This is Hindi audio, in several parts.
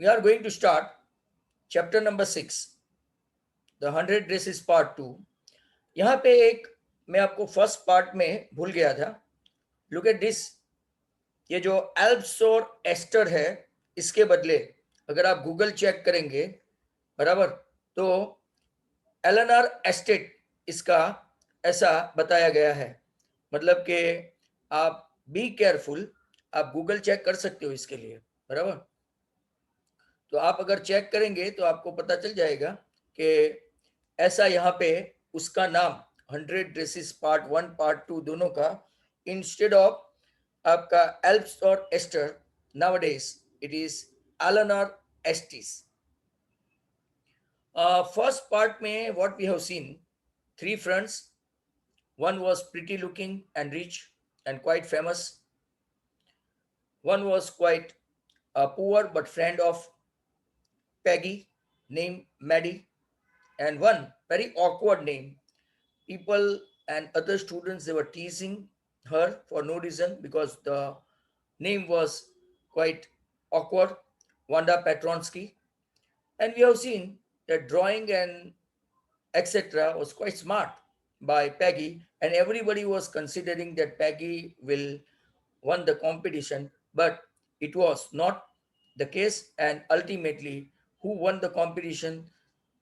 We are going to start chapter number 6, the 100 races part 2. यहाँ पे एक मैं आपको फर्स्ट पार्ट में भूल गया था. Look at this. ये जो एल्प्स और एस्टर है, इसके बदले अगर आप गूगल चेक करेंगे, बराबर, तो एलेनर एस्टेट इसका ऐसा बताया गया है. मतलब कि आप बी केयरफुल, आप गूगल चेक कर सकते हो इसके लिए, बराबर. तो आप अगर चेक करेंगे तो आपको पता चल जाएगा कि ऐसा यहाँ पे उसका नाम 100 ड्रेसेस पार्ट 1 पार्ट 2 दोनों का, इंस्टेड ऑफ आपका एल्प्स और एस्टर, nowadays it is Eleanor Estes. First part में what we have seen, three friends. One was pretty looking and rich and quite famous. One was quite poor but friend of Peggy, named Maddie. And one very awkward name. People and other students, they were teasing her for no reason because the name was quite awkward, Wanda Petronsky. And we have seen that drawing and etc. was quite smart by Peggy, and everybody was considering that Peggy will won the competition, but it was not the case. And ultimately, who won the competition,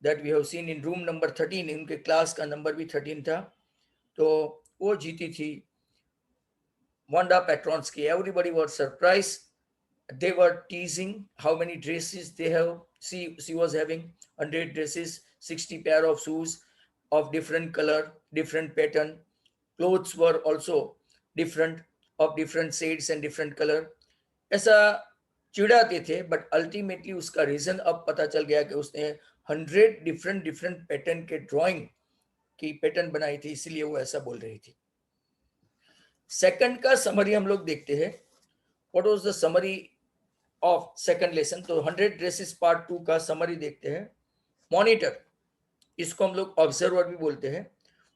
that we have seen in room number 13, इनके क्लास का नंबर भी 13 था, तो वो जीती थी Wanda Petronsky. Everybody was surprised. They were teasing how many dresses they have. She was having 100 dresses, 60 pair of shoes of different color, different pattern. Clothes were also different, of different shades and different color. ऐसा चिढ़ाते थे, बट अल्टीमेटली उसका रीजन अब पता चल गया कि उसने 100 डिफरेंट डिफरेंट पैटर्न के ड्राइंग की पैटर्न बनाई थी, इसलिए वो ऐसा बोल रही थी. सेकंड का समरी हम लोग देखते हैं. What was the summary of second lesson? तो 100 ड्रेसेस पार्ट 2 का समरी देखते हैं. मॉनिटर, इसको हम लोग ऑब्जर्वर भी बोलते हैं,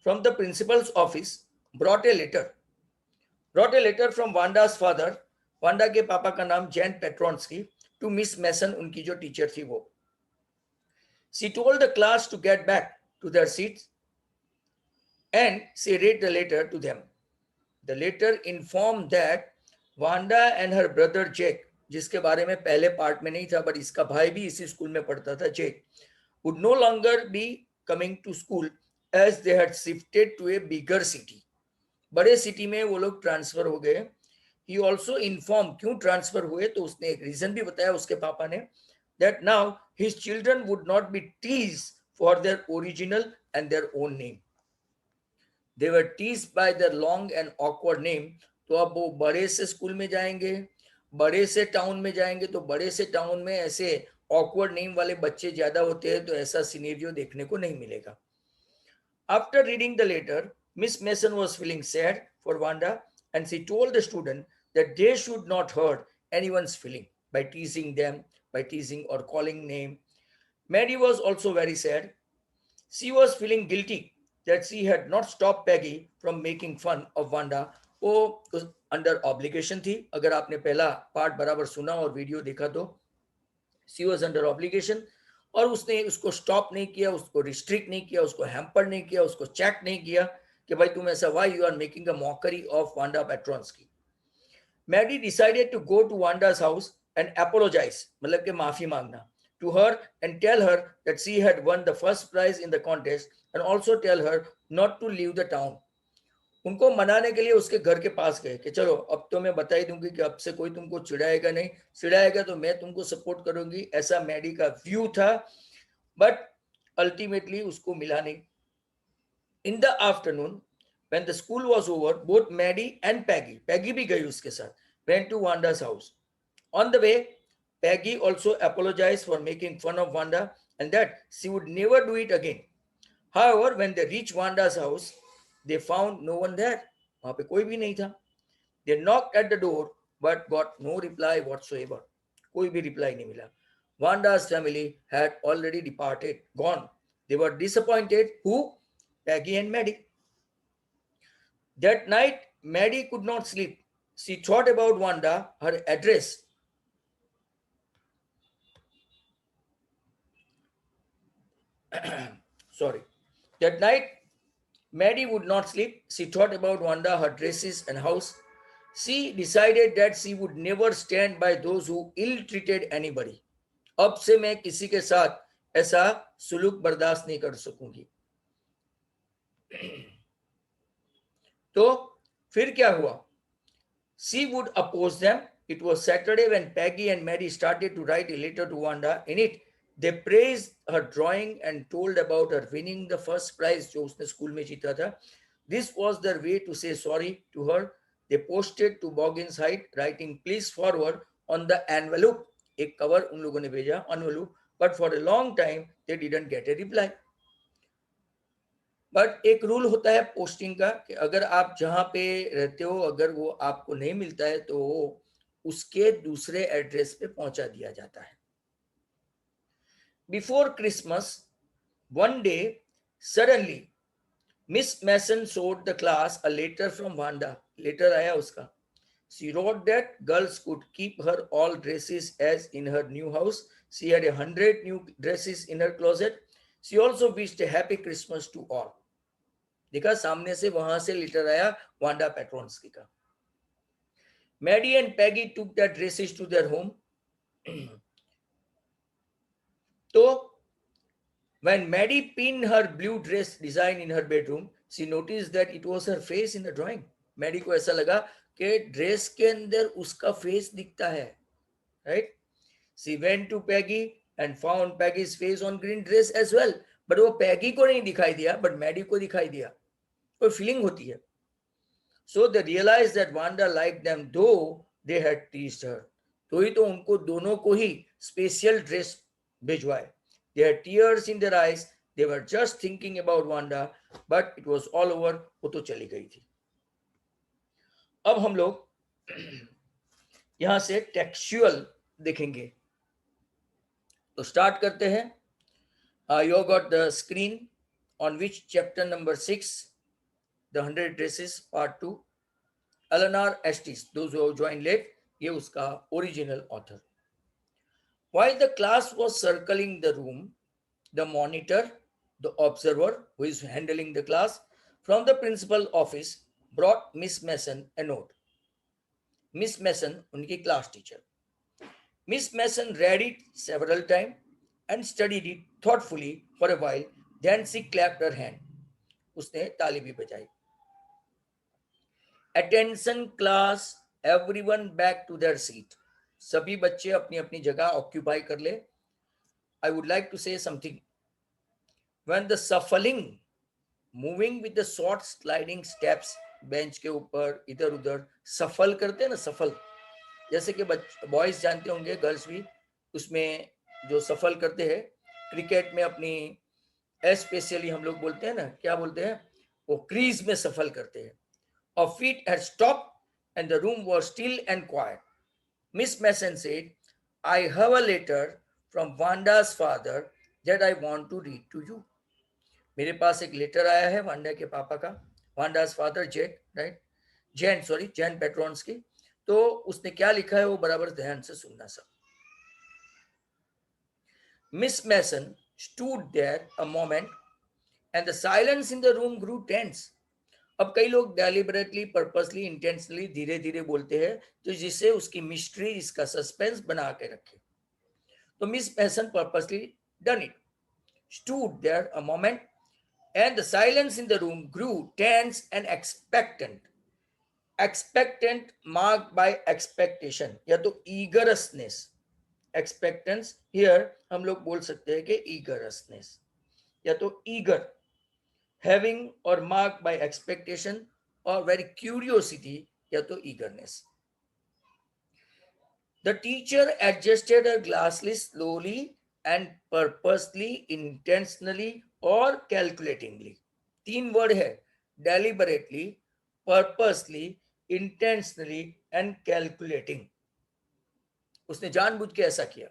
from the principal's office brought a letter from Wanda's father. Wanda के पापा का नाम Jan Petronski, to Miss Mason, उनकी जो टीचर थी वो. She told the class to get back to their seats and she read the letter to them. The letter informed that Wanda and her brother Jake, जिसके बारे में पहले पार्ट में नहीं था, बट इसका भाई भी इसी स्कूल में पढ़ता था, जेक, would no longer be coming to school as they had shifted to a bigger city. बड़े सिटी में वो लोग ट्रांसफर हो गए. He also informed क्यों ट्रांसफर हुए, तो उसने एक रीजन भी बताया उसके पापा ने, that now his children would not be teased for their original and their own name. They were teased by their long and awkward name. तो अब वो बड़े से स्कूल में जाएंगे, बड़े से टाउन में जाएंगे, तो बड़े से टाउन में ऐसे ऑकवर्ड नेम वाले बच्चे ज्यादा होते हैं, तो ऐसा सिनेरियो देखने को नहीं मिलेगा. After reading the letter, Miss Mason was feeling sad for Wanda, and she told the student that they should not hurt anyone's feeling by teasing them, by teasing or calling name. Mary was also very sad. She was feeling guilty that she had not stopped Peggy from making fun of Wanda. वो अंडर ऑब्लिगेशन थी. अगर आपने पहला पार्ट बराबर सुना और वीडियो देखा तो शी वॉज अंडर ऑब्लिगेशन, और उसने उसको स्टॉप नहीं किया, उसको रिस्ट्रिक्ट नहीं किया, उसको हैम्पर नहीं किया, उसको चेक नहीं किया कि भाई तुम ऐसा, why you are making a mockery of Wanda Petronski. Maddie decided to go to Wanda's house and apologise, मतलब कि माफी मांगना, to her and tell her that she had won the first prize in the contest, and also tell her not to leave the town. उनको मनाने के लिए उसके घर के पास गए कि चलो अब तो मैं बता ही दूंगी कि अब से कोई तुमको चिढ़ाएगा नहीं, चिढ़ाएगा तो मैं तुमको सपोर्ट करूंगी, ऐसा मैडी का व्यू था. बट अल्टीमेटली उसको मिला नहीं. In the afternoon when the school was over, both Maddie and Peggy भी गई उसके साथ, went to Wanda's house. On the way, Peggy also apologized for making fun of Wanda and that she would never do it again. However, when they reached Wanda's house, they found no one there. वहां पे कोई भी नहीं था. They knocked at the door but got no reply whatsoever. कोई भी रिप्लाई नहीं मिला. Wanda's family had already departed, gone. They were disappointed. Who? Peggy and Maddie. That night, Maddie could not sleep. She thought about Wanda, her address, Sorry. That night, Maddie would not sleep. She thought about Wanda, her dresses, and house. She decided that she would never stand by those who ill treated anybody. अब से मैं किसी के साथ ऐसा सुलूक बर्दाश्त नहीं कर सकूंगी. तो फिर क्या हुआ? She would oppose them. It was Saturday when Peggy and Mary started to write a letter to Wanda. In it, they praised her drawing and told about her winning the first prize जो उसने स्कूल में जीता था. This was their way to say sorry to her. They posted to Boggins Height, writing please forward on the envelope. एक कवर उन लोगों ने भेजा envelope, but for a long time they didn't get a reply. But एक रूल होता है पोस्टिंग का कि अगर आप जहां पे रहते हो अगर वो आपको नहीं मिलता है तो उसके दूसरे एड्रेस पे पहुंचा दिया जाता है. Before Christmas one day suddenly Miss Mason showed the class a letter from Wanda. Letter आया उसका. She wrote that girls could keep her all dresses as in her new house. She had 100 new dresses in her closet. She also wished a happy Christmas to all. देखा सामने से वहां से लेटर आया वांडा पेट्रोन्स्की का. Maddie and Peggy took the dresses to their home. तो when Maddie pinned her blue dress design in her bedroom, she noticed that it was her face in the drawing. Maddie को ऐसा लगा कि ड्रेस के अंदर उसका फेस दिखता है, right? She went to Peggy and found Peggy's face on green dress as well. But वो पैगी को नहीं दिखाई दिया, but मैडी को दिखाई दिया. कोई फीलिंग होती है. So they realized that Wanda liked them though they had teased her. तो ही तो उनको दोनों को ही स्पेशल ड्रेस भिजवाए. They had tears in their eyes. They were just thinking about Wanda, but it was all over. वो तो चली गई थी. अब हम लोग यहां से टेक्सचुअल देखेंगे. तो स्टार्ट करते हैं. You got the screen on which chapter number 6, the 100 dresses part 2. Eleanor Estes, those who have joined late, ये उसका original author. While the class was circling the room, the monitor, the observer who is handling the class, from the principal office brought Miss Mason a note. Miss Mason, उनकी class teacher. Miss Mason read it several times and studied it thoughtfully for a while. Then she clapped her hand. उसने ताली भी बजाई. Attention class, everyone back to their seat. सभी बच्चे अपनी अपनी जगह ऑक्यूपाई कर ले. I would like to say something. When the shuffling, moving with the short sliding steps, bench के ऊपर इधर उधर सफल करते हैं ना, सफल जैसे कि बॉयज जानते होंगे, गर्ल्स भी उसमें जो सफल करते हैं क्रिकेट में अपनी स्पेशली हम लोग बोलते हैं ना, क्या बोलते हैं, वो क्रीज में सफल करते हैं. Her feet had stopped and the room was still and quiet. Miss Mason said, I have a letter from Wanda's father that I want to read to you. मेरे पास एक लेटर आया है वांडा के पापा का. वांडा's father, Jed, right? Jain Petronski. तो उसने क्या लिखा है वो बराबर ध्यान से सुनना सब. Miss Mason stood there a moment and the silence in the room grew tense. अब कई लोग डेलिबरेटली, पर्पसली, इंटेंशनली धीरे धीरे बोलते हैं तो जिससे उसकी मिस्ट्री, इसका सस्पेंस बना के रखे. तो Miss Mason purposely done it. Stood there a moment and the silence in the room grew tense and expectant. Expectant marked by expectation या तो eagerness. Expectance here हम लोग बोल सकते हैं कि eagerness या तो eager, having or marked by expectation or very curiosity या तो eagerness. The teacher adjusted her glasses slowly and purposely, intentionally or calculatingly. तीन वर्ड है, deliberately, purposely, intentionally and calculating. उसने जानबूझ के ऐसा किया.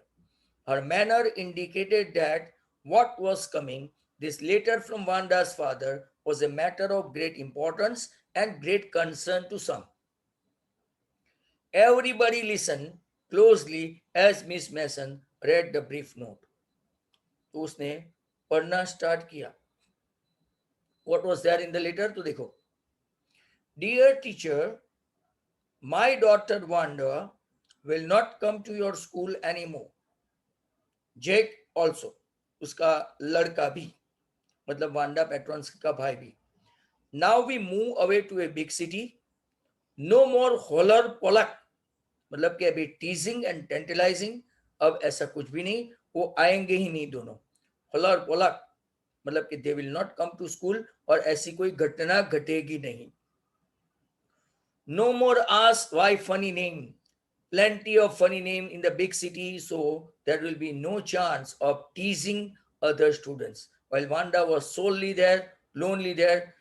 Her manner indicated that what was coming, this letter from Wanda's father, was a matter of great importance and great concern to some. Everybody listened closely as Miss Mason read the brief note. तो उसने पढ़ना स्टार्ट किया. What was there in the letter? तो देखो, Dear teacher, my daughter Wanda will not come to your school anymore. Jake also, उसका लड़का भी, मतलब वांडा पेट्रॉन्स का भाई भी. Now we move away to a big city. No more holler polak, मतलब कि अभी टीजिंग एंड टेंटलाइजिंग, अब ऐसा कुछ भी नहीं, वो आएंगे ही नहीं दोनों. होलर पोलक मतलब कि they will not come to school, और ऐसी कोई घटना घटेगी नहीं. No more ask why funny name, plenty of funny name in the big city, so there will be no chance of teasing other students. While Wanda was solely there, lonely there,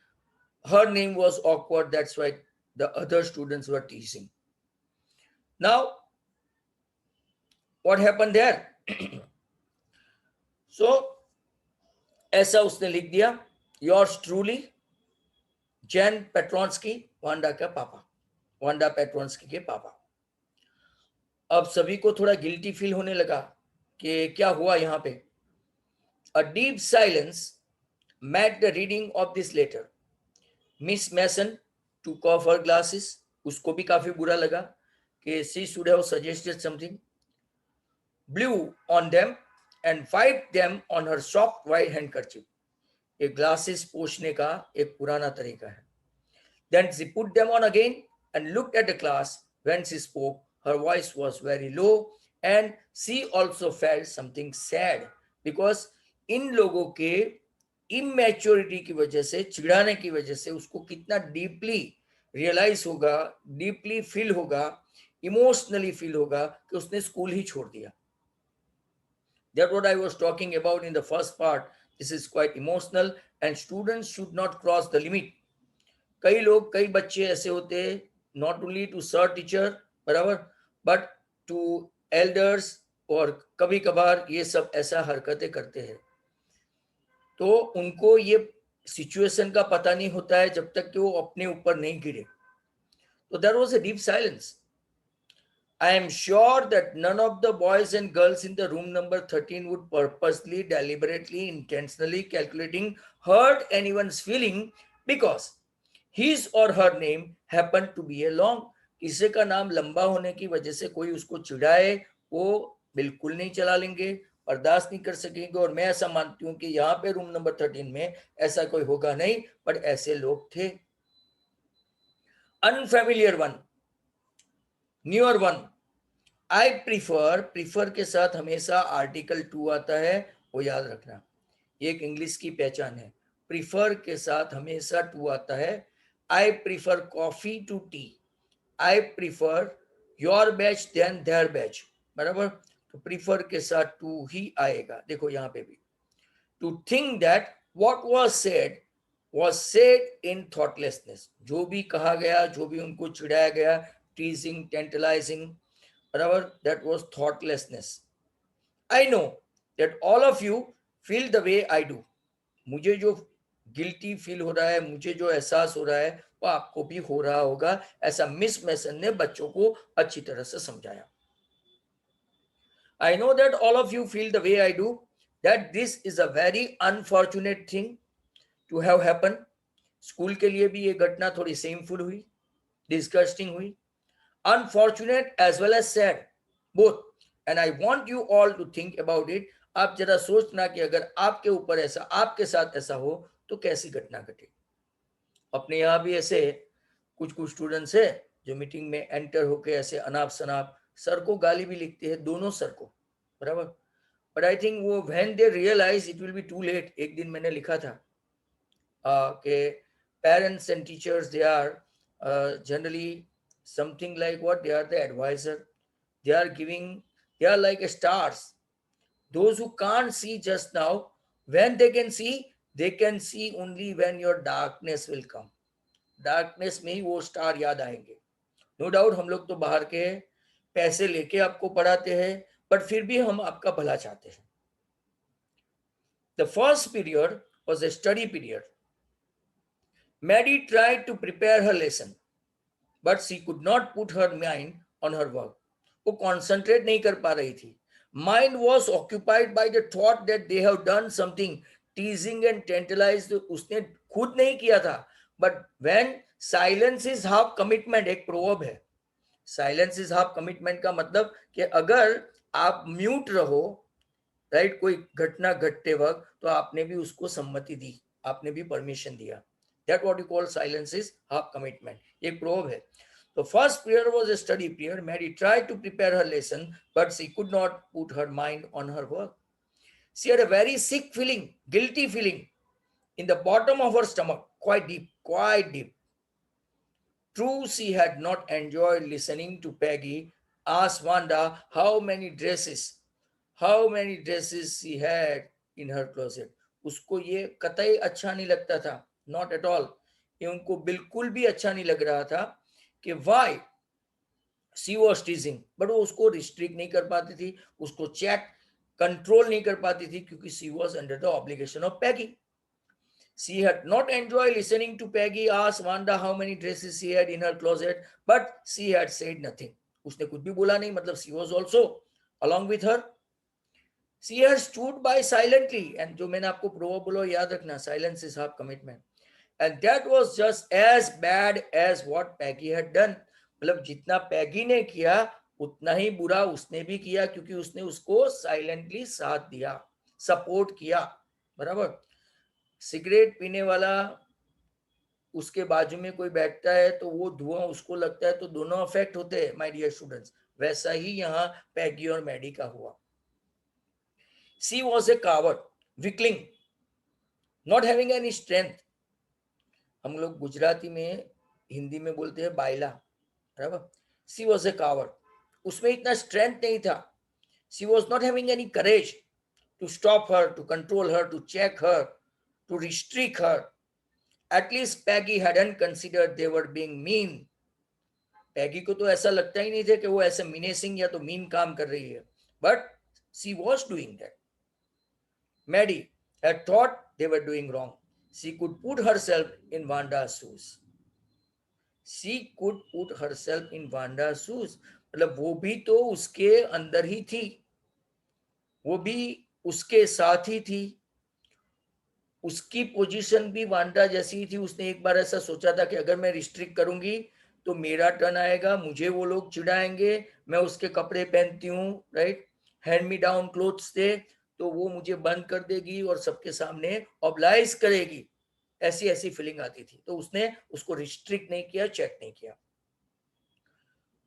her name was awkward, that's why the other students were teasing. Now what happened there? So ऐसा उसने लिख दिया, yours truly Jain Petronski, Wanda का पापा, वांडा पेट्रोन्स्की के पापा. अब सभी को थोड़ा गिल्टी फील होने लगा कि क्या हुआ यहाँ पे. A deep silence met the reading of this letter. Miss Mason took off her glasses. उसको भी काफी बुरा लगा कि she should have suggested something. Blew on them and wiped them on her soft white handkerchief. ये ग्लासेस पोंछने का एक पुराना तरीका है. Then she put them on again and looked at the class. When she spoke, her voice was very low and she also felt something sad because इन लोगों के इमेच्योरिटी की वजह से, चिढ़ाने की वजह से उसको कितना डीपली रियलाइज होगा, डीपली फील होगा, इमोशनली फील होगा कि उसने स्कूल ही छोड़ दिया. That's what I was talking about in the first part. This is quite emotional and students should not cross the limit. कई लोग, कई बच्चे ऐसे होते हैं, not only to sir teacher बराबर, बट टू एल्डर्स, और कभी कभार ये सब ऐसा हरकतें करते हैं. तो उनको ये सिचुएशन का पता नहीं होता है जब तक कि वो अपने ऊपर नहीं गिरे. तो there was a deep silence. I am sure that none of the boys and girls in the room number 13 would purposely, deliberately, intentionally calculating hurt anyone's feeling because his or her name happened to be a long. किसी का नाम लंबा होने की वजह से कोई उसको चिढ़ाए, वो बिल्कुल नहीं चला लेंगे, बर्दाश्त नहीं कर सकेंगे. और मैं ऐसा मानती हूँ कि यहाँ पे रूम नंबर 13 में ऐसा कोई होगा नहीं, बट ऐसे लोग थे. Unfamiliar one, newer one. I prefer, prefer के साथ हमेशा आर्टिकल टू आता है, वो याद रखना, ये एक इंग्लिश की पहचान है. प्रीफर के साथ हमेशा टू आता है. I prefer coffee to tea, I prefer your batch than their batch, बराबर. तो प्रीफर के साथ टू ही आएगा. देखो यहाँ पे भी, to think that what was said in thoughtlessness. जो भी कहा गया, जो भी उनको चिढ़ाया गया, teasing, tantalizing, बराबर, that was thoughtlessness. I know that all of you feel the way I do. मुझे जो गिल्टी फील हो रहा है, मुझे जो एहसास हो रहा है, वो आपको भी हो रहा होगा. ऐसा मिस मेसन ने बच्चों को अच्छी तरह से समझाया. I know that all of you feel the way I do, that this is a very unfortunate thing to have happened. School के लिए भी ये घटना थोड़ी सेमफुल हुई, डिस्गस्टिंग हुई, unfortunate as well as sad, both. And I want you all to think about it. आप जरा सोचना कि अगर आपके ऊपर ऐसा, आपके साथ ऐसा हो तो कैसी घटना घटे. अपने यहाँ भी ऐसे कुछ कुछ स्टूडेंट्स है जो मीटिंग में एंटर होके ऐसे अनाप शनाप सर को गाली भी लिखते हैं, दोनों सर को, बराबर. बट आई थिंक वो when they realise it will be too late. एक दिन मैंने लिखा था कि parents and teachers, they are generally something like what, they are the advisor, they are giving, they are like stars. Those who can't see just now, when they can see only when your darkness will come. Darkness में ही वो स्टार याद आएंगे. नो डाउट हम लोग तो बाहर के पैसे लेके आपको पढ़ाते हैं, बट फिर भी हम आपका भला चाहते हैं. The first period was a study period. Maddie tried to prepare her lesson, but she could not put her mind on her work. वो concentrate नहीं कर पा रही थी. Mind was occupied by the thought that they have done something, teasing and tantalise उसने खुद नहीं किया था, but when silence is half commitment, एक प्रोवर्ब है, साइलेंस इज हाफ कमिटमेंट का मतलब कि अगर आप म्यूट रहो, राइट, कोई घटना घटते वक्त, तो आपने भी उसको सम्मति दी, आपने भी परमिशन दिया, that what you call silence is half commitment, एक प्रोवर्ब है. The first prayer was a study prayer. Mary tried to prepare her lesson, but she could not put her mind on her work. She had a very sick feeling, guilty feeling in the bottom of her stomach, quite deep, quite deep. True, she had not enjoyed listening to Peggy ask Wanda how many dresses she had in her closet. उसको ये कतई अच्छा नहीं लगता था, not at all. ये उनको बिल्कुल भी अच्छा नहीं लग रहा था कि why she was teasing, but वो उसको रिस्ट्रिक्ट नहीं कर पाती थी, उसको चेक कंट्रोल नहीं कर पाती थी, क्योंकि she was under the obligation of Peggy. She had not enjoyed listening to Peggy ask Wanda how many dresses she had in her closet, but she had said nothing. उसने कुछ भी बोला नहीं, मतलब she was also along with her. She had stood by silently, and जो मैंने आपको प्रोवर्ब बोला याद रखना, silence is half commitment. And that was just as bad as what Peggy had done. मतलब जितना पैगी ने किया उतना ही बुरा उसने भी किया, क्योंकि उसने उसको साइलेंटली साथ दिया, सपोर्ट किया, बराबर. सिगरेट पीने वाला उसके बाजू में कोई बैठता है तो वो धुआं उसको लगता है, तो दोनों अफेक्ट होते हैं माय डियर स्टूडेंट्स. वैसा ही यहाँ पैगी और मैडी का हुआ. She was a coward, weakling, not having any strength. हम लोग गुजराती में हिंदी में बोलते हैं बायला, बराबर. सी वॉज ए कावर्ड, उसमें इतना स्ट्रेंथ नहीं था. She was not having any courage to stop her, to control her, to check her, to restrict her. At least Peggy hadn't considered they were being mean. Peggy को तो ऐसा लगता ही नहीं था कि वो ऐसे मिनेसिंग या तो मीन काम कर रही है, but she was doing that. Maddie had thought they were doing wrong. She could put herself in Vanda's shoes. She could put herself in Vanda's shoes. मतलब वो भी तो उसके अंदर ही थी, वो भी उसके साथ ही थी, उसकी पोजीशन भी वांडा जैसी थी. उसने एक बार ऐसा सोचा था कि अगर मैं रिस्ट्रिक्ट करूंगी तो मेरा टर्न आएगा, मुझे वो लोग चिढ़ाएंगे, मैं उसके कपड़े पहनती हूँ, right, hand me down clothes थे, तो वो मुझे बंद कर देगी और सबके सामने ऑब्लाइज करेगी. ऐसी ऐसी फीलिंग आती थी, तो उसने उसको रिस्ट्रिक्ट नहीं किया, चेक नहीं किया.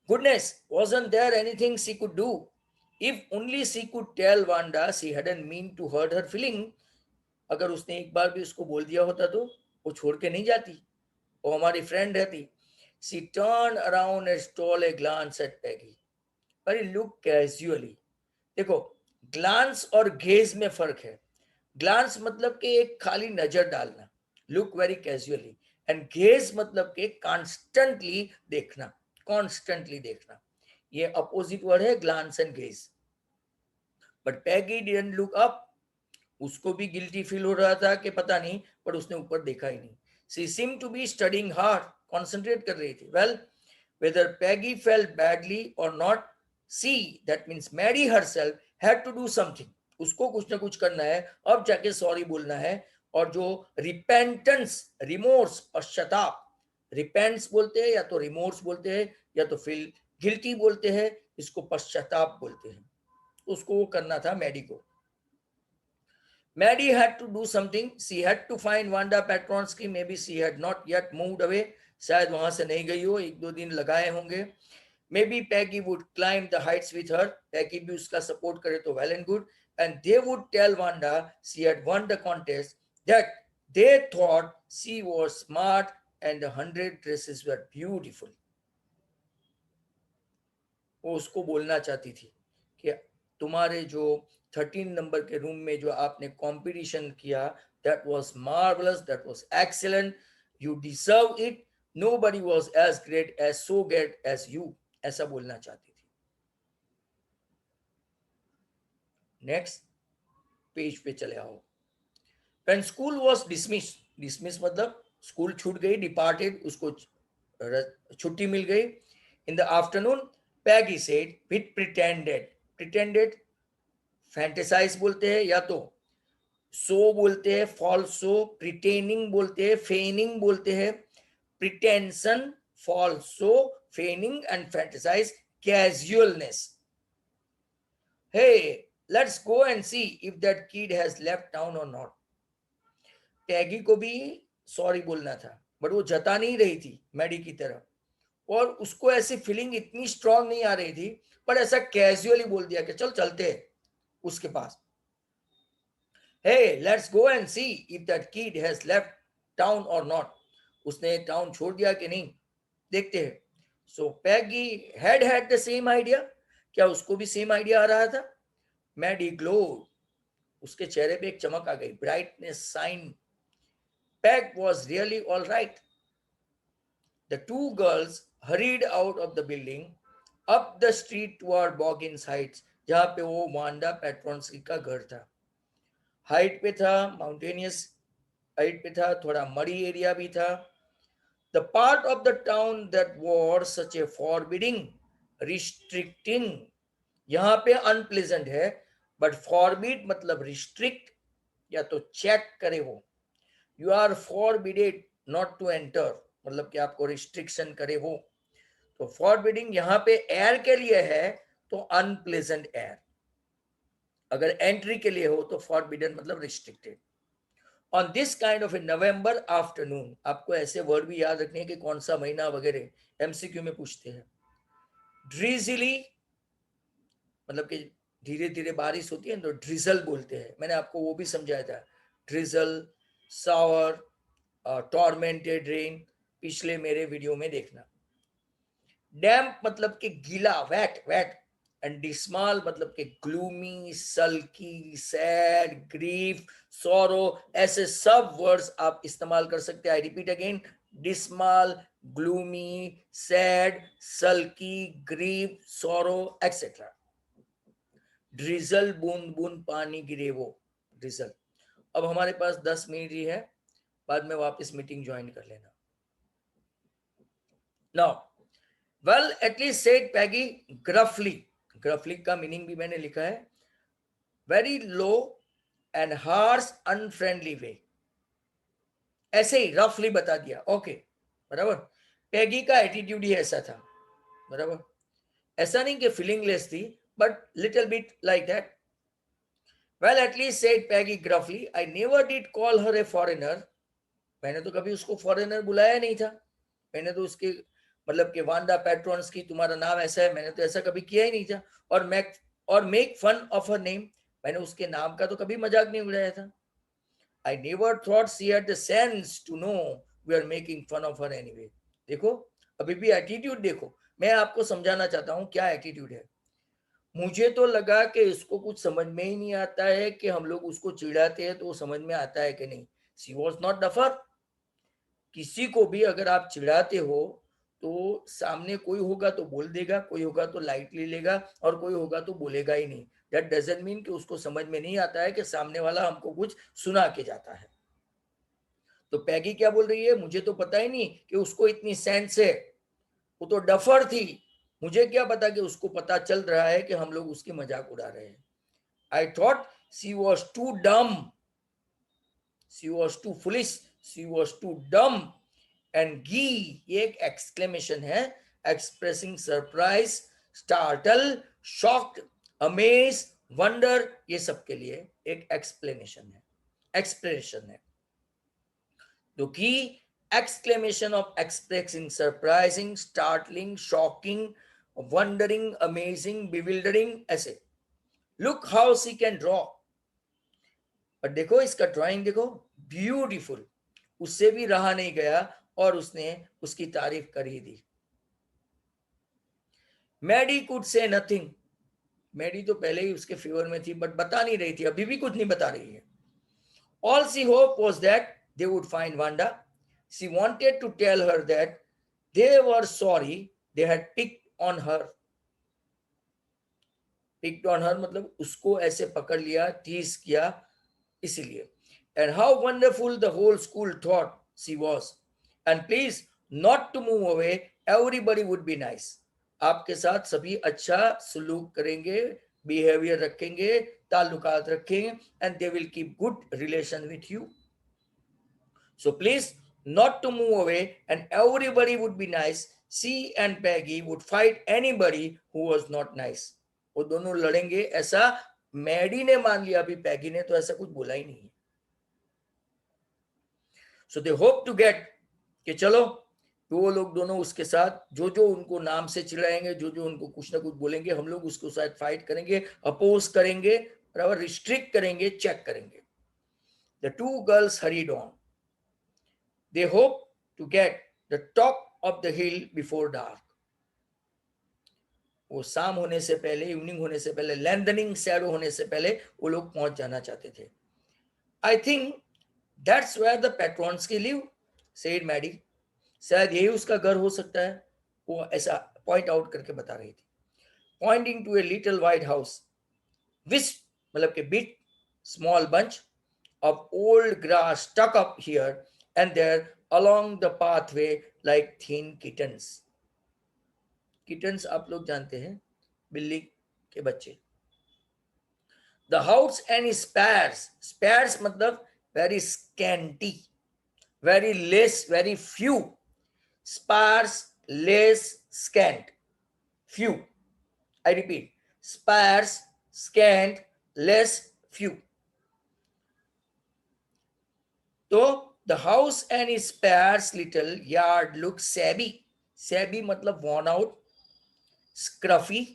Goodness, wasn't there anything she could do? If only she could tell Wanda she hadn't mean to hurt her feeling. अगर उसने एक बार भी उसको बोल दिया होता तो वो छोड़ के नहीं जाती, वो हमारी फ्रेंड रहती. She turned around and stole a glance at Peggy, but he looked casually. देखो, ग्लांस और गेज में फर्क है. ग्लांस मतलब कि एक खाली नजर डालना, look very casually, and gaze मतलब कि कॉन्स्टेंटली देखना, कॉन्स्टेंटली देखना. ये अपोजिट वर्ड है, glance and gaze. But Peggy didn't look up. उसको भी गिल्टी फील हो रहा था कि पता नहीं, पर उसने ऊपर देखा ही नहीं. She seem to be studying hard, concentrate कर रही थी. Well, whether Peggy felt badly or not, she, that means Mary herself, had to do something. उसको कुछ ना कुछ करना है, अब जाके सॉरी बोलना है. और जो रिपेंटेंस, रिमोर्स और शताप, रिपेंट्स बोलते हैं या तो रिमोर्स बोलते हैं या तो फील गिल्टी बोलते हैं, इसको पश्चाताप बोलते हैं. उसको वो करना था मैडी को. Maddie had to do something. She had to find Wanda Petronsky. Maybe she had not yet moved away. शायद वहां से नहीं गई हो, एक दो दिन लगाए होंगे. Maybe Peggy would climb the heights with her. Peggy भी उसका support करे तो well and good. And they would tell Wanda she had won the contest, that they thought she was smart and the 100 dresses were beautiful. वो उसको बोलना चाहती थी कि तुम्हारे जो 13 नंबर के रूम में जो आपने कंपटीशन किया, that was marvelous, that was excellent, you deserve it, nobody was as great as so great as you. ऐसा बोलना चाहती थी. नेक्स्ट पेज पे चले आओ. When school was dismissed, dismissed मतलब स्कूल छूट गई, डिपार्टेड, उसको छुट्टी मिल गई. In the afternoon, Peggy said with pretended, pretended, fantasize बोलते हैं या तो सो बोलते हैं, फॉल्सो, प्रिटेनिंग बोलते हैं, फेनिंग बोलते हैं, प्रिटेंशन, फॉल्सो, feigning and fantasise, casualness. Hey, let's go and see if that kid has left town or not. टैगी को भी सॉरी बोलना था, बट वो जता नहीं रही थी मैडी की तरह, और उसको ऐसी फीलिंग इतनी स्ट्रांग नहीं आ रही थी, पर ऐसा कैजुअली बोल दिया कि चल चलते हैं उसके पास. Hey, let's go and see if that kid has left town or not. उसने टाउन छोड़ दिया कि नहीं, देखते हैं. सो पैगी had the same idea. क्या उसको भी सेम आइडिया आ रहा था? मैडी ग्लोड, उसके चेहरे पे एक चमक आ गई, brightness sign. Peg was really all right. The two girls hurried out of the building, up the street toward Boggins Heights, जहां पे वो वांडा पेट्रोन्स्की का घर था. हाइट पे था, माउंटेनियस हाइट पे था, थोड़ा मड़ी एरिया भी था. The part of the town that was such a forbidding, restricting, यहाँ पे अनप्लेजेंट है, बट फॉरबिड मतलब रिस्ट्रिक्ट या तो चेक करे वो. You are forbidden not to enter, मतलब कि आपको रिस्ट्रिक्शन करे वो. तो फॉरबिडिंग यहाँ पे एयर के लिए है, तो अनप्लेजेंट एयर. अगर एंट्री के लिए हो तो फॉरबिडन मतलब restricted. On this kind of A November afternoon, आपको ऐसे वर्ड भी याद रखने हैं कि कौन सा महीना वगैरह एमसीक्यू में पूछते हैं. ड्रीजिली मतलब कि धीरे धीरे बारिश होती है तो ड्रिजल बोलते हैं, मैंने आपको वो भी समझाया था. ड्रिजल, सावर, टॉर्मेंटेड रेन, पिछले मेरे वीडियो में देखना. डैम्प मतलब कि गीला, वेट वेट. एंड डिस्माल मतलब कि ग्लूमी, सल्की, सैड, ग्रीफ, सोरो, ऐसे सब वर्ड्स आप इस्तेमाल कर सकते हैं. I repeat again, dismal, gloomy, sad, sulky, grief, sorrow etcetera. Drizzle, बूंद बूंद पानी गिरे वो, ड्रिजल. अब हमारे पास 10 मिनट ही है, बाद में वापस मीटिंग ज्वाइन कर लेना. Now, well at least said Peggy gruffly. Gruffly का मीनिंग भी मैंने लिखा है, very low and harsh unfriendly way. ऐसे ही रफली बता दिया, ओके बराबर. पैगी का एटीट्यूड ही ऐसा था, बराबर. ऐसा नहीं कि फीलिंगलेस थी, but little bit like that. Well at least said Peggy gruffly, I never did call her a foreigner. मैंने तो कभी उसको फॉरेनर बुलाया नहीं था. मैंने तो उसके मतलब कि वांडा पेट्रोन्स्की, तुम्हारा नाम ऐसा है, मैंने तो ऐसा कभी किया ही नहीं था. और make fun of her name, मैंने उसके नाम का तो कभी मजाक नहीं उड़ाया था. I never thought she had the sense to know we are making fun of her anyway. देखो अभी भी एटीट्यूड देखो, मैं आपको समझाना चाहता हूँ क्या एटीट्यूड है. मुझे तो लगा कि इसको कुछ समझ में ही नहीं आता है कि हम लोग उसको चिढ़ाते हैं तो वो समझ में आता है कि नहीं. She was not duffer. किसी को भी अगर आप चिढ़ाते हो तो सामने कोई होगा तो बोल देगा, कोई होगा तो लाइटली लेगा, और कोई होगा तो बोलेगा ही नहीं. दैट डजंट मीन कि उसको समझ में नहीं आता है कि सामने वाला हमको कुछ सुना के जाता है. तो पैगी क्या बोल रही है, मुझे तो पता ही नहीं कि उसको इतनी सेंस है, वो तो डफर थी. मुझे क्या पता कि उसको पता चल रहा है कि हम लोग उसकी मजाक उड़ा रहे हैं. I thought she was too dumb, she was too foolish, she was too dumb. And gee ये एक एक्सक्लेमेशन है, expressing surprise, startle, shocked, amaze, wonder, ये सब के लिए एक एक्सप्लेनेशन है, एक्सप्रेशन है. तो की exclamation of expressing surprising, startling, shocking, wondering, amazing, bewildering, ऐसे. Look how she can draw. और देखो इसका ड्राइंग देखो, ब्यूटीफुल. उससे भी रहा नहीं गया और उसने उसकी तारीफ कर ही दी. Maddie could say nothing. Maddie तो पहले ही उसके फेवर में थी, बट बता नहीं रही थी, अभी भी कुछ नहीं बता रही है. All she hoped was that they would find Wanda. She wanted to tell her that they were sorry they had picked on her. Picked on her मतलब उसको ऐसे पकड़ लिया, टीज किया, इसीलिए. And how wonderful the whole school thought she was. And please not to move away, everybody would be nice. आपके साथ सभी अच्छा सलूक करेंगे, बिहेवियर रखेंगे, ताल्लुकात रखेंगे and they will keep good relation with you. So please not to move away and everybody would be nice. C and Peggy would fight anybody who was not nice. वो दोनों लड़ेंगे ऐसा मैडी ने मान लिया, अभी पैगी ने तो ऐसा कुछ बोला ही नहीं है. So they hope to get कि चलो वो लोग दोनों उसके साथ जो जो उनको नाम से चिल्लाएंगे, जो जो उनको कुछ ना कुछ बोलेंगे, हम लोग उसको साथ फाइट करेंगे, अपोज करेंगे, बराबर रिस्ट्रिक्ट करेंगे, चेक करेंगे. The two girls hurried on. They hope to get the top of the hill before dark. वो शाम होने से पहले, इवनिंग होने से पहले, लेंथनिंग शैडो होने से पहले वो लोग पहुंच जाना चाहते थे. I think that's where the Petronsky live, said Maddie. शायद यही उसका घर हो सकता है, वो ऐसा पॉइंट आउट करके बता रही थी. Pointing to a little white house, which मतलब के big small bunch of old grass stuck up here and there along the pathway like thin kittens. Kittens आप लोग जानते हैं, बिल्ली के बच्चे. The house and spares, spares मतलब very scanty, very less, very few. Sparse, less, scant, few. I repeat, sparse, scant, less, few. तो the house and its sparse little yard looks shabby. Shabby मतलब worn out, scruffy,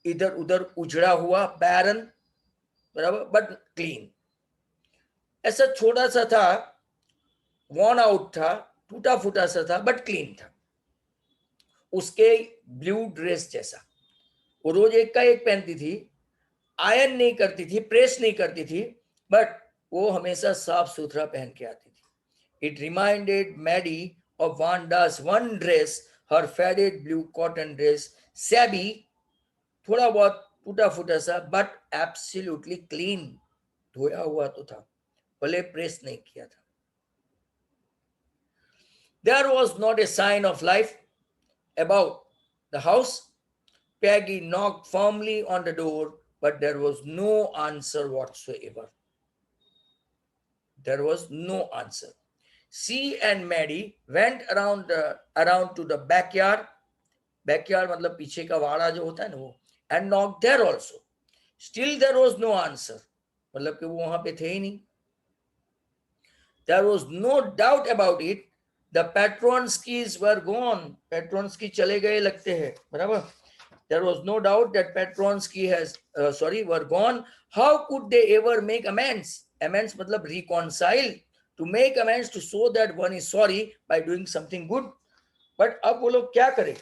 इधर उधर उजड़ा हुआ, barren, बराबर, but clean. ऐसा छोटा सा था, worn out था, टूटा फूटा सा था, but clean था. उसके ब्लू ड्रेस जैसा. वो रोज एक का एक पहनती थी, आयरन नहीं करती थी, प्रेस नहीं करती थी, बट वो हमेशा साफ सुथरा पहन के आती थी. It reminded Maddie of Vanda's one dress, her faded blue cotton dress, shabby, थोड़ा बहुत टूटा फूटा सा, but absolutely clean. धोया हुआ तो था, भले प्रेस नहीं किया था. There was not a sign of life about the house. Peggy knocked firmly on the door, but there was no answer whatsoever. There was no answer. She and Maddie went around to the backyard. Backyard मतलब पीछे का वाड़ा जो होता है ना वो. And knocked there also. Still there was no answer. मतलब कि वो वहां पे थे ही नहीं. There was no doubt about it. The Petronskys were gone. Petronsky चले गए लगते हैं, बराबर. There was no doubt that Petronsky were gone. How could they ever make amends? Amends मतलब reconcile. To make amends, to show that one is sorry by doing something good. But अब वो लोग क्या करें?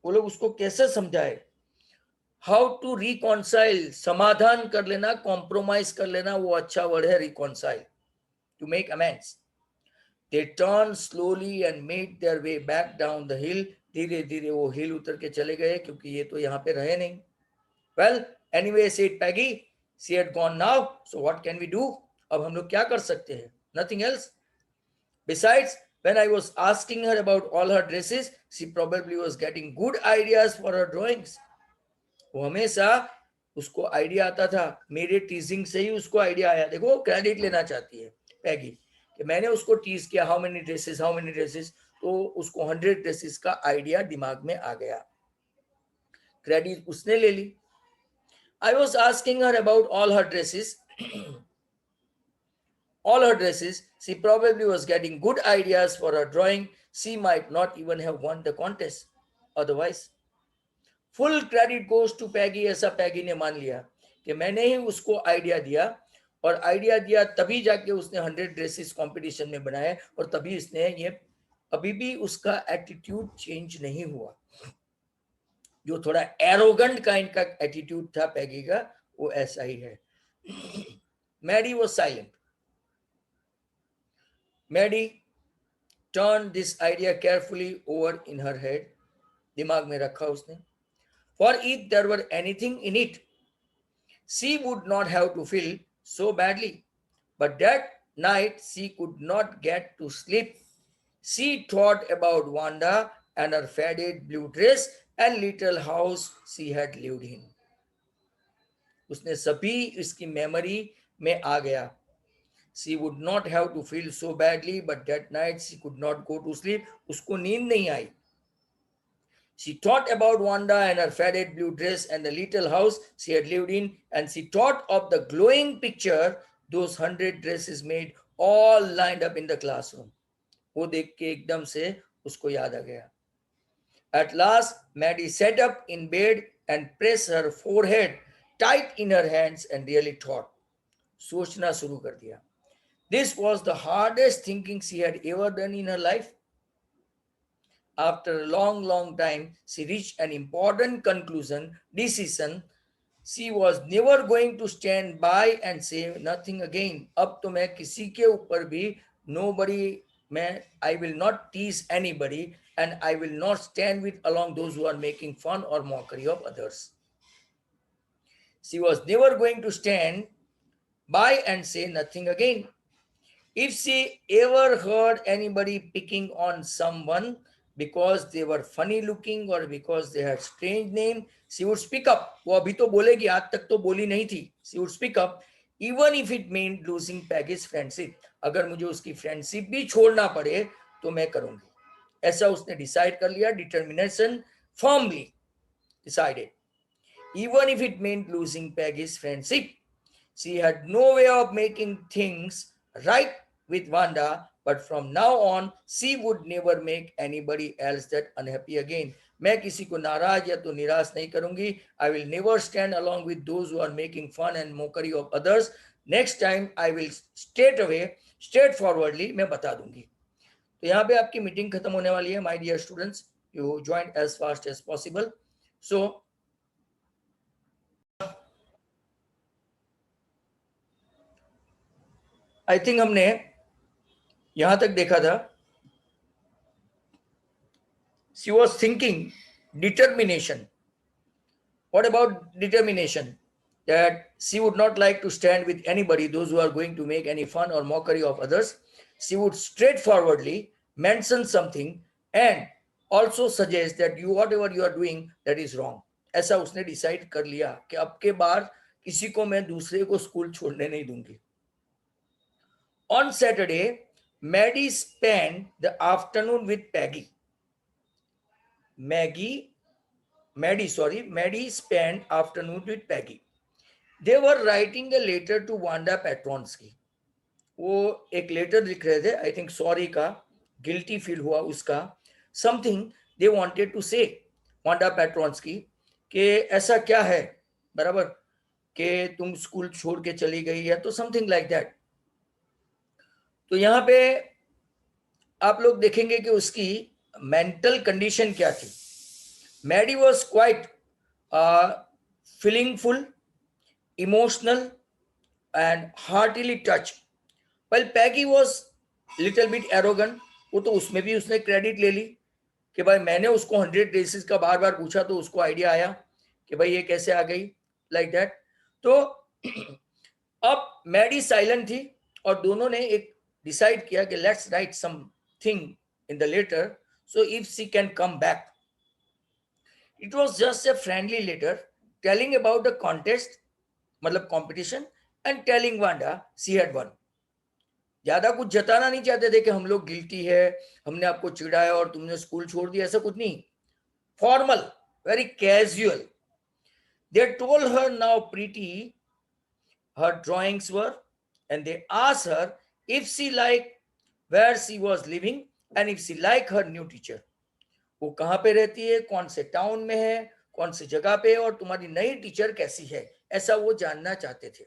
वो लोग उसको कैसे समझाए? How to reconcile? समाधान कर लेना, compromise कर लेना, वो अच्छा वर्ड है reconcile. To make amends. They turned slowly and made their way back down the hill. धीरे धीरे वो हिल उतर के चले गए क्योंकि ये तो यहाँ पे रहे नहीं. Well, anyway, said Peggy, she had gone now, so what can we do? अब हम लोग क्या कर सकते हैं? Nothing else. Besides, when I was asking her about all her dresses, she probably was getting good ideas for her drawings. वो हमेशा उसको आइडिया आता था, मेरे टीजिंग से ही उसको आइडिया आया. देखो क्रेडिट लेना चाहती है पैगी कि मैंने उसको टीज किया, हाउ मेनी ड्रेसेस, तो उसको 100 ड्रेसेस का आइडिया दिमाग में आ गया. क्रेडिट उसने ले ली. I was asking her about all her dresses. She probably was getting good ideas for her drawing. She might not even have won the contest otherwise. Full credit goes to Peggy. ऐसा पैगी ने मान लिया कि मैंने ही उसको आइडिया दिया, और आइडिया दिया तभी जाके उसने 100 ड्रेसेस कंपटीशन में बनाए, और तभी इसने ये, अभी भी उसका एटीट्यूड चेंज नहीं हुआ. जो थोड़ा एरोगेंट काइंड का एटीट्यूड था पैगी का, वो ऐसा ही है. Maddie was silent. Maddie turned this idea carefully over in her head. दिमाग में रखा उसने. For if there were anything in it, she would not have to feel so badly. But that night she could not get to sleep. She thought about Wanda and her faded blue dress and little house she had lived in. उसने सभी इसकी मेमोरी में आ गया. She would not have to feel so badly, but that night she could not go to sleep. उसको नींद नहीं आई. She thought about Wanda and her faded blue dress and the little house she had lived in, and she thought of the glowing picture those 100 dresses made, all lined up in the classroom. वो देख के एकदम से उसको याद आ गया. At last, Maddie sat up in bed and pressed her forehead tight in her hands and really thought. सोचना शुरू कर दिया. This was the hardest thinking she had ever done in her life. After a long, long time, she reached an important decision. She was never going to stand by and say nothing again. अब तो मैं किसी के ऊपर भी nobody, I will not tease anybody and I will not stand with along those who are making fun or mockery of others. She was never going to stand by and say nothing again. If she ever heard anybody picking on someone because they were funny looking or because they had strange name, she would speak up. वो अभी तो बोलेगी, आज तक तो बोली नहीं थी. She would speak up even if it meant losing Peggy's friendship. अगर मुझे उसकी फ्रेंडशिप भी छोड़ना पड़े तो मैं करूंगी. ऐसा उसने डिसाइड कर लिया. Determination firmly decided. Even if it meant losing Peggy's friendship. She had no way of making things right with Wanda, but from now on, she would never make anybody else that unhappy again. मैं किसी को नाराज या तो निराश नहीं करूंगी. I will never stand along with those who are making fun and mockery of others. Next time, I will straightforwardly मैं बता दूंगी. तो यहाँ पे आपकी मीटिंग खत्म होने वाली है. My dear students, you join as fast as possible. So I think हमने यहां तक देखा था. She was thinking determination. What about determination? That she would not like to stand with anybody, those who are going to make any fun or mockery of others. She would straightforwardly mention something and also suggest that whatever you are doing, that is wrong. ऐसा उसने डिसाइड कर लिया कि अब के बार किसी को मैं दूसरे को स्कूल छोड़ने नहीं दूंगी. On Saturday, Maddie spent the afternoon with Peggy. Maddie spent afternoon with Peggy. They were writing a letter to Wanda Petronsky. वो एक लेटर लिख रहे थे. आई थिंक सॉरी का, गिल्टी फील हुआ उसका. समथिंग दे वांटेड टू से वांडा पेट्रॉन्स्की कि ऐसा क्या है बराबर कि तुम स्कूल छोड़ के चली गई या तो समथिंग लाइक दैट. तो यहाँ पे आप लोग देखेंगे कि उसकी मेंटल कंडीशन क्या थी. Maddie was quite feelingful, emotional and heartly touch. Well Peggy was little bit arrogant. वो तो उसमें भी उसने क्रेडिट ले ली कि भाई मैंने उसको 100 ड्रेसेस का बार बार पूछा तो उसको आइडिया आया कि भाई ये कैसे आ गई, लाइक दैट. तो अब मैडी साइलेंट थी और दोनों ने एक डिसाइड किया कि let's write something in the letter so if she can come back. It was just a friendly letter telling about the contest, मतलब competition, and telling Wanda she had won. ज्यादा कुछ जताना नहीं चाहते थे कि हम लोग गिल्टी है, हमने आपको चिढ़ाया और तुमने स्कूल छोड़ दिया, ऐसा कुछ नहीं. Formal, very casual. They told her now pretty her drawings were, and they asked her if she liked where she was living and if she liked her new teacher. वो कहाँ पे रहती है, कौन से टाउन में है, कौन सी जगह पे, और तुम्हारी नई टीचर कैसी है, ऐसा वो जानना चाहते थे.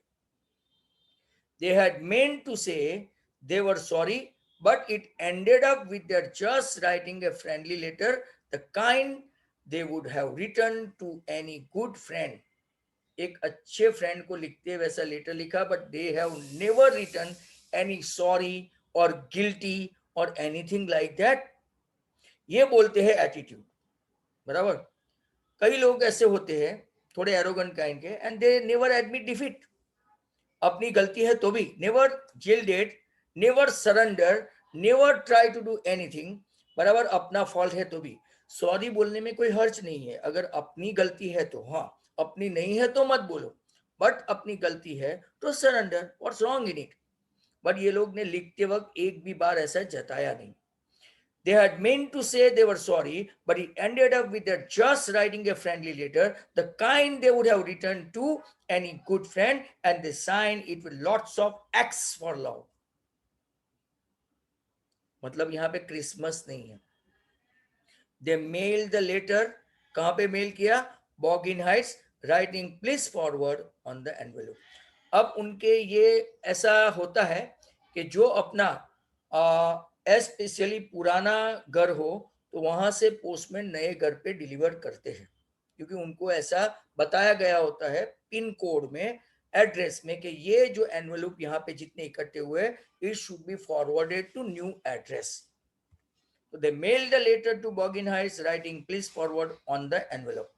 They had meant to say they were sorry, but it ended up with their just writing a friendly letter, the kind they would have written to any good friend. एक अच्छे फ्रेंड को लिखते वैसा लेटर लिखा, but they have never written any sorry और गिल्टी और एनीथिंग लाइक दैट. ये बोलते हैं एटीट्यूड, बराबर. कई लोग ऐसे होते हैं थोड़े एरोगेंट काइंड के, and they never admit defeat. अपनी गलती है तो भी never yielded, never surrender, never try to do anything, बराबर. अपना फॉल्ट है तो भी सॉरी बोलने में कोई हर्ज नहीं है. अगर अपनी गलती है तो हाँ, अपनी नहीं है तो मत बोलो. बट अपनी गलती है तो surrender, what's wrong in it. But ये लोग ने लिखते वक्त एक भी बार ऐसा जताया नहीं। They had meant to say they were sorry, but it ended up with their just writing a friendly letter, the kind they would have written to any good friend, and they signed it with lots of X for love. मतलब यहाँ पे क्रिसमस नहीं है। They mailed the letter, कहाँ पे मेल किया? Bogin Heights, writing please forward on the envelope. अब उनके ये ऐसा होता है कि जो अपना स्पेशली पुराना घर हो तो वहां से पोस्टमैन नए घर पे डिलीवर करते हैं, क्योंकि उनको ऐसा बताया गया होता है पिन कोड में, एड्रेस में, कि ये जो एनवेलप यहाँ पे जितने इकट्ठे हुए, it should be forwarded to new address. So they mailed a letter to Bogin Heights writing please forward on the envelope.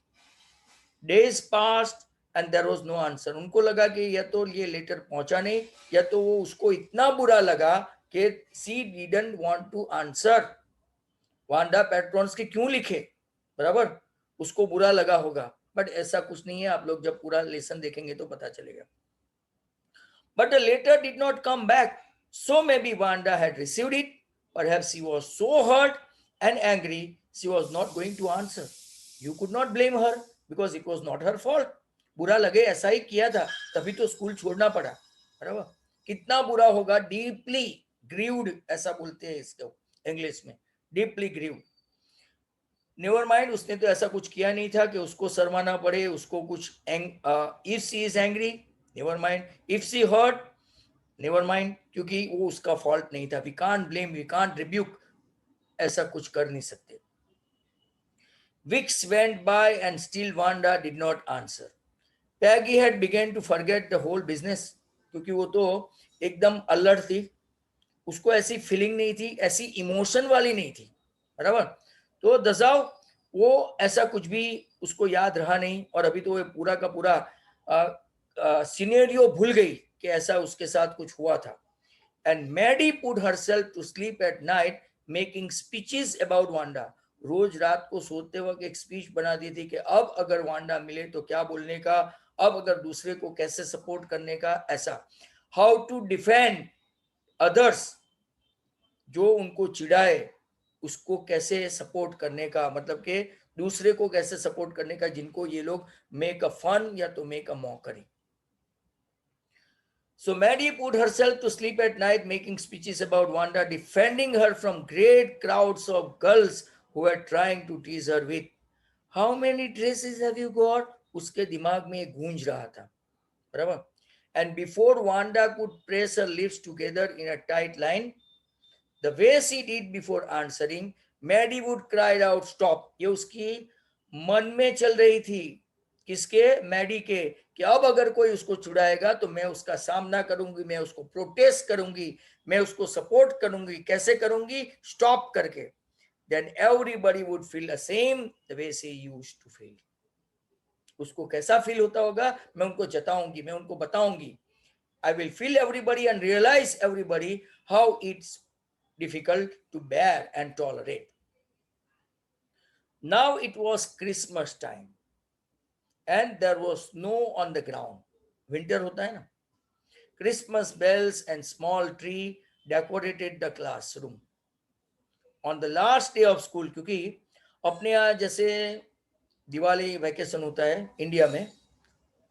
Days passed and there was no answer. उनको लगा कि या तो ये लेटर पहुंचा नहीं, या तो वो उसको इतना बुरा लगा कि she didn't want to answer. Wanda Petronski क्यों लिखे, बराबर, उसको बुरा लगा होगा, बट ऐसा कुछ नहीं है. आप लोग जब पूरा लेसन देखेंगे तो पता चलेगा. But the letter did not come back. So maybe Wanda had received it. Perhaps she was so hurt and angry she was not going to answer. You could not blame her because it was not her fault. बुरा लगे ऐसा ही किया था, तभी तो स्कूल छोड़ना पड़ा, बराबर. कितना बुरा होगा, डीपली ग्रीव्ड ऐसा बोलते हैं इसको इंग्लिश में, डीपली ग्रीव्ड. नेवर माइंड, उसने तो ऐसा कुछ किया नहीं था कि उसको शर्माना पड़े, उसको कुछ. If she is angry, never mind. If she hurt, never mind, क्योंकि वो उसका फॉल्ट नहीं था. We can't blame, we can't rebuke, ऐसा कुछ कर नहीं सकते. Weeks went by and still Wanda did not answer. Peggy had begun to forget the whole business, क्योंकि वो तो एकदम अलर्ट थी, उसको ऐसी फीलिंग नहीं थी, ऐसी इमोशन वाली नहीं थी, बराबर. तो दसाओ वो ऐसा कुछ भी उसको याद रहा नहीं, और अभी तो वो पूरा का पूरा सिनेरियो भूल गई कि ऐसा उसके साथ कुछ हुआ था. And Maddie put herself to sleep at night making speeches about Wanda. रोज रात को सोते वक्त एक स्पीच बना दी थी कि अब अगर वांडा मिले तो क्या बोलने का, अब अगर दूसरे को कैसे सपोर्ट करने का, ऐसा. हाउ टू डिफेंड अदर्स, जो उनको चिढ़ाए उसको कैसे सपोर्ट करने का, मतलब कि दूसरे को कैसे सपोर्ट करने का, जिनको ये लोग मेक अ फन या तो make a mockery. So Maddie put herself to sleep at night making speeches about Wanda, defending her from great crowds of girls who were trying to tease her with, how many dresses have you got? उसके दिमाग में गूंज रहा था, बराबर. And before Wanda could press her lips together in a tight line, the way she did before answering, Maddie would cry out, stop. ये उसकी मन में चल रही थी, किसके, मैडी के, कि अब अगर कोई उसको चुड़ाएगा तो मैं उसका सामना करूंगी, मैं उसको प्रोटेस्ट करूंगी, मैं उसको सपोर्ट करूंगी. कैसे करूंगी? स्टॉप करके. Then everybody would feel the same the way she used to feel. उसको कैसा फील होता होगा, मैं उनको जताऊंगी, मैं उनको बताऊंगी. I will feel everybody and realize everybody how it's difficult to bear and tolerate. Now it was Christmas time and there was snow on the ground. Winter होता है ना. Christmas bells and small tree decorated the classroom. On the last day of school, क्योंकि अपने यहाँ जैसे दिवाली वैकेशन होता है इंडिया में,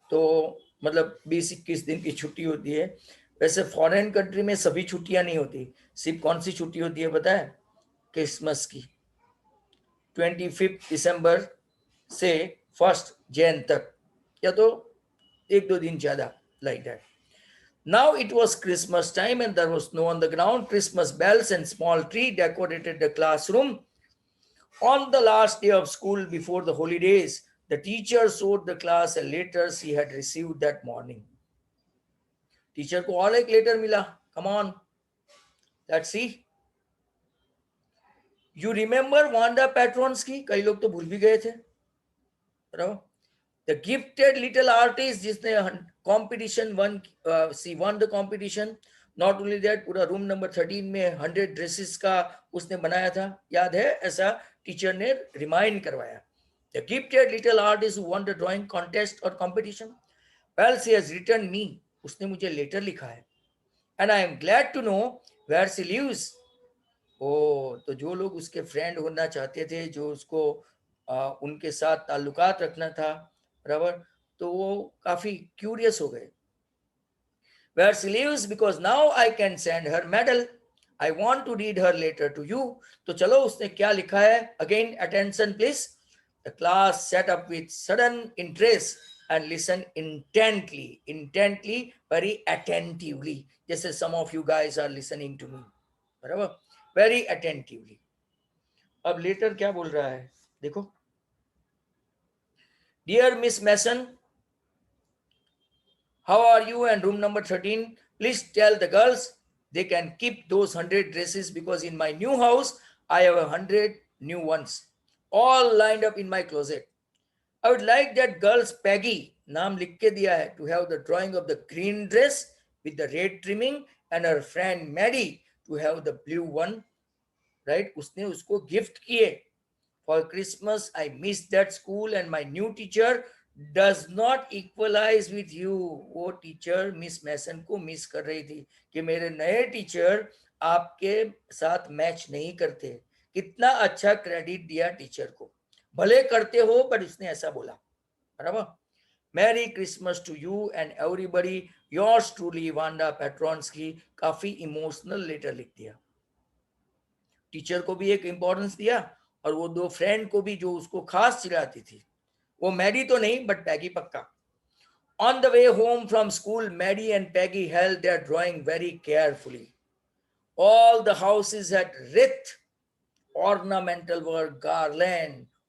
तो मतलब 20-21 दिन की छुट्टी होती है. वैसे फॉरेन कंट्री में सभी छुट्टियां नहीं होती. सिर्फ कौन सी छुट्टी होती है पता है? क्रिसमस की, 25 दिसंबर से 1 जैन तक, या तो 1-2 दिन ज्यादा, like that. Now it was Christmas time and there was snow on the ground. Christmas bells and small tree decorated the classroom. On the last day of school before the holidays, the teacher showed the class a letter she had received that morning. Teacher को और एक लेटर मिला. Come on, let's see. You remember Wanda Petronski? कई लोग तो भूल भी गए थे. द गिफ्टेड लिटिल आर्टिस्ट जिसने competition won, she won the competition. Not only that, पूरा रूम नंबर 13 में 100 ड्रेसेस का उसने बनाया था, याद है? ऐसा टीचर ने रिमाइंड करवाया. The gifted little artist who one the drawing contest और competition. Well, she has written me. उसने मुझे लेटर लिखा है. And I am glad to know where she lives. ओ, तो जो लोग उसके फ्रेंड होना चाहते थे, जो उसको उनके साथ ताल्लुकात रखना था, बराबर, तो वो काफी क्यूरियस हो गए. Where she lives, because now I can send her medal. I want to read her letter to you. तो चलो उसने क्या लिखा है. Again, attention please. The class sat up with sudden interest and listened intently, very attentively. जैसे some of you guys are listening to me, बराबर, very attentively. अब लेटर क्या बोल रहा है देखो. Dear Miss Mason, how are you? And room number 13, please tell the girls they can keep those 100 dresses, because in my new house I have 100 new ones all lined up in my closet. I would like that girl's Peggy, नाम लिख के दिया है, to have the drawing of the green dress with the red trimming, and her friend Maddie to have the blue one. Right? उसने उसको gift किए. For Christmas, I missed that school and my new teacher does not equalize with you. वो टीचर मिस मैसन को मिस कर रही थी कि मेरे नए टीचर आपके साथ मैच नहीं करते. कितना अच्छा क्रेडिट दिया टीचर को. भले करते हो, पर उसने ऐसा बोला, बराबर. Merry Christmas to you and everybody, yours truly Wanda Petronski. काफी इमोशनल लेटर लिख दिया. टीचर को भी एक इंपॉर्टेंस दिया, और वो दो फ्रेंड को भी जो उसको खास चिढ़ाती थी. वो मैडी तो नहीं, बट पैगी पक्का. On the way home from school, Maddie and Peggy held their drawing very carefully. All the houses had wreath, ornamental word,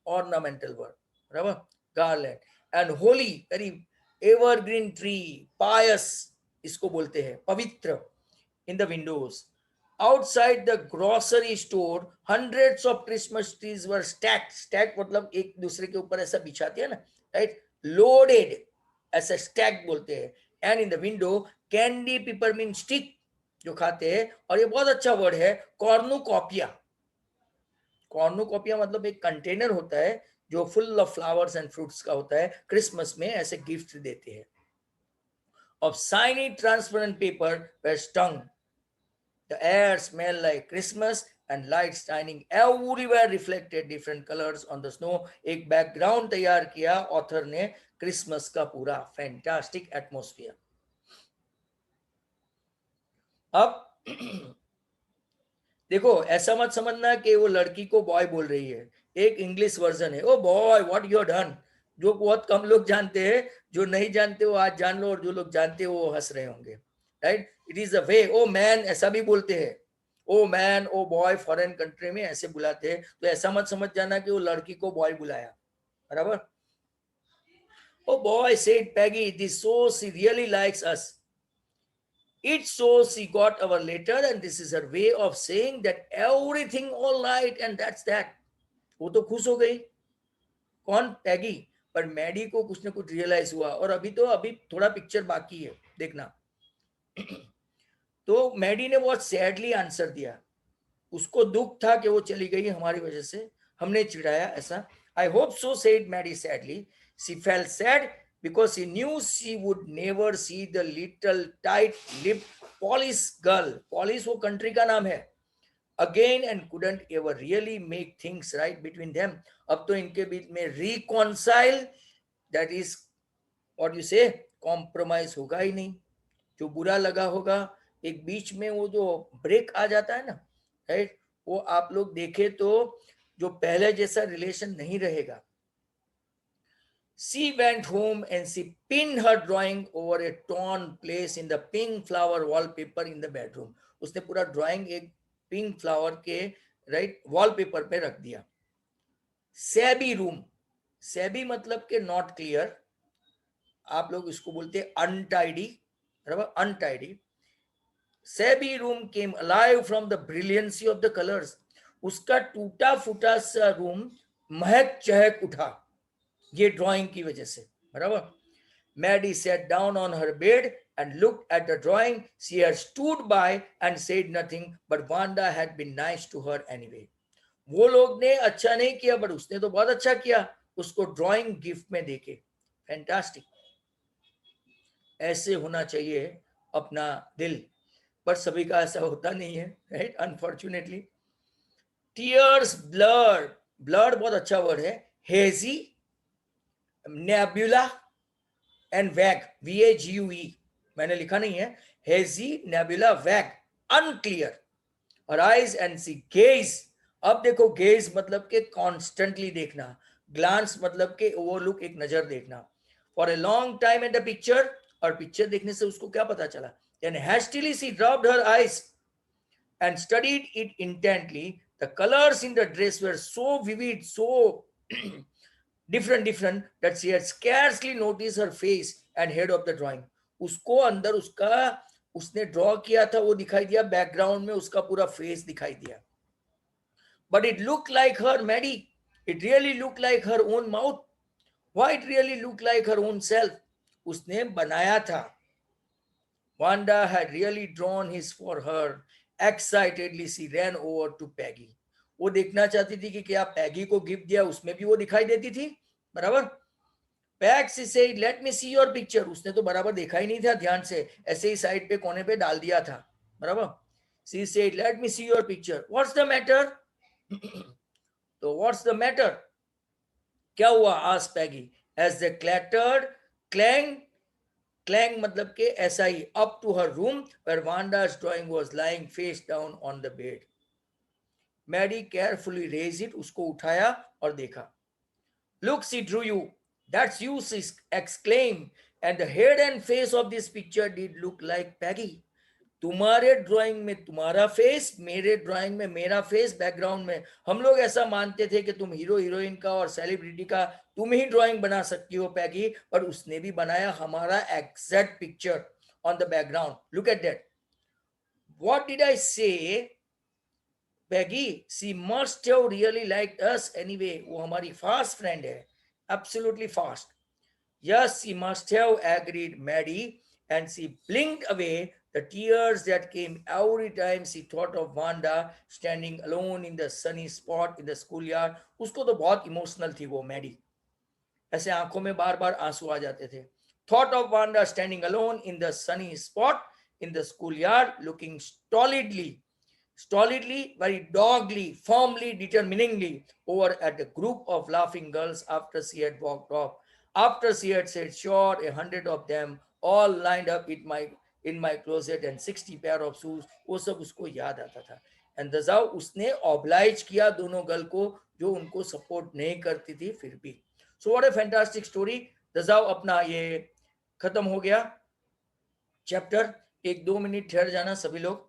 ornamental word, बराबर, garland, and holy, very evergreen tree, pious, इसको बोलते हैं पवित्र, in the windows. Outside the grocery store, hundreds of Christmas trees were stacked. Stacked मतलब एक दूसरे के ऊपर ऐसा बिछाते हैं ना, right? Loaded, ऐसा stack बोलते हैं. And in the window, candy peppermint stick जो खाते हैं. और ये बहुत अच्छा वर्ड है, कॉर्नुकॉपिया. कॉर्नुकॉपिया मतलब एक कंटेनर होता है जो full of flowers and fruits का होता है. क्रिसमस में ऐसे गिफ्ट देते हैं. Of shiny transparent paper were stung. The air smelled like Christmas and lights shining everywhere reflected different colors on the snow. एक बैकग्राउंड तैयार किया ऑथर ने क्रिसमस का पूरा. Fantastic atmosphere. अब देखो, ऐसा मत समझना कि वो लड़की को बॉय बोल रही है. एक इंग्लिश वर्जन है, oh boy what you done, जो बहुत कम लोग जानते हैं. जो नहीं जानते वो आज जान लो, और जो लोग जानते हैं वो हंस रहे होंगे. Right? It is a way. Oh man ऐसा भी बोलते हैं. Oh man, oh boy foreign country में ऐसे बुलाते हैं. तो ऐसा मत समझ जाना कि वो लड़की को बॉय बुलाया, बराबर. Oh boy said Peggy, this shows she really likes us. It shows she got our letter, and this is her way of saying that everything all right, and that's that. वो तो खुश हो गई. कौन? पैगी. पर मैडी को कुछ ना कुछ रियलाइज हुआ, और अभी थोड़ा पिक्चर बाकी है, देखना. तो मैडी ने बहुत सैडली आंसर दिया. उसको दुख था कि वो चली गई हमारी वजह से, हमने चिढ़ाया ऐसा. I hope so, said Maddie sadly. She felt sad because she knew she would never see the little tight-lipped Polish girl. Polish वो country का नाम है. Again, and couldn't ever really make things right between them. अब तो इनके बीच में reconcile, that is what you say, compromise होगा ही नहीं. जो बुरा लगा होगा, एक बीच में वो जो ब्रेक आ जाता है ना, राइट, वो आप लोग देखे तो जो पहले जैसा रिलेशन नहीं रहेगा. She went home and she pinned her drawing over a torn place in the pink flower wallpaper in the bedroom. उसने पूरा ड्राइंग एक पिंक फ्लावर के राइट वॉलपेपर पे रख दिया. सैबी रूम. सैबी मतलब के नॉट क्लियर, आप लोग इसको बोलते हैं अनटाइडी, बराबर, untidy. SEBI room came alive from the brilliancy of the colours. उसका टूटा फूटा सा रूम महक चहक उठा ये ड्राइंग की वजह से, बराबर. Maddie sat down on her bed and looked at the drawing. She had stood by and said nothing, but Wanda had been nice to her anyway. वो लोग ने अच्छा नहीं किया, but उसने तो बहुत अच्छा किया उसको ड्राइंग गिफ्ट में देके. फैंटास्टिक. ऐसे होना चाहिए अपना दिल, पर सभी का ऐसा होता नहीं है, right, unfortunately. Tears, blood, blood बहुत अच्छा वर्ड है, hazy, nebula and vague, VAGUE, मैंने लिखा नहीं है, hazy, nebula, vague, unclear, arise and see, gaze. अब देखो, गेज मतलब के कॉन्स्टेंटली देखना, ग्लांस मतलब के ओवरलुक, एक नजर देखना, for a long time at the picture, और पिक्चर देखने से उसको क्या पता चला, then hastily she dropped her eyes and studied it intently. The colors in the dress were so vivid, so different that she had scarcely noticed her face and head of the drawing. उसको अंदर उसका उसने ड्रॉ किया था वो दिखाई दिया, बैकग्राउंड में उसका पूरा फेस दिखाई दिया. But it looked like her, Maddie. It really looked like her own mouth. Why it really looked like her own self? उसने बनाया था. Wanda had really drawn his for her. Excitedly she ran over to Peggy. वो देखना चाहती थी कि क्या पैगी को गिफ्ट दिया उसमें भी वो दिखाई देती थी, बराबर. पैग से said, let me see your picture. उसने तो बराबर देखा ही नहीं था ध्यान से, ऐसे ही साइड पे कोने पे डाल दिया था, बराबर. She said, let me see your picture. What's the matter? तो what's the matter? क्या हुआ? asked Peggy as they clattered, clanged, clang मतलब के ऐसा ही, up to her room where Wanda's drawing was lying face down on the bed. Maddie carefully raised it, उसको उठाया और देखा. Look, she drew you. That's you, she exclaimed. And the head and face of this picture did look like Peggy. तुम्हारे ड्राइंग में तुम्हारा फेस, मेरे ड्राइंग में मेरा फेस, बैकग्राउंड में. हम लोग ऐसा मानते थे कि तुम हीरो हीरोइन का और सेलिब्रिटी का तुम ही ड्राइंग बना सकती हो पैगी, पर उसने भी बनाया हमारा exact picture on the background. Look at that. What did I say? Peggy, she must have really liked us anyway. वो हमारी फास्ट फ्रेंड है, absolutely fast. Yes, she must have, agreed Maddie, and she blinked away the tears that came every time she thought of Wanda standing alone in the sunny spot in the schoolyard. उसको तो बहुत इमोशनल थी वो मैडी, ऐसे आंखों में बार बार आंसू आ जाते थे. Thought of Wanda standing alone in the sunny spot in the schoolyard, looking stolidly, very doggedly, firmly, determiningly over at a group of laughing girls after she had walked off. After she had said, sure, 100 of them, all lined up in my closet and 60 pair of shoes, वो सब उसको याद आता था. And दजाओ उसने oblige किया दोनों गर्ल को जो उनको सपोर्ट नहीं करती थी फिर भी. So what a fantastic story. दजाओ अपना ये खत्म हो गया चैप्टर. 1-2 मिनट ठहर जाना सभी लोग.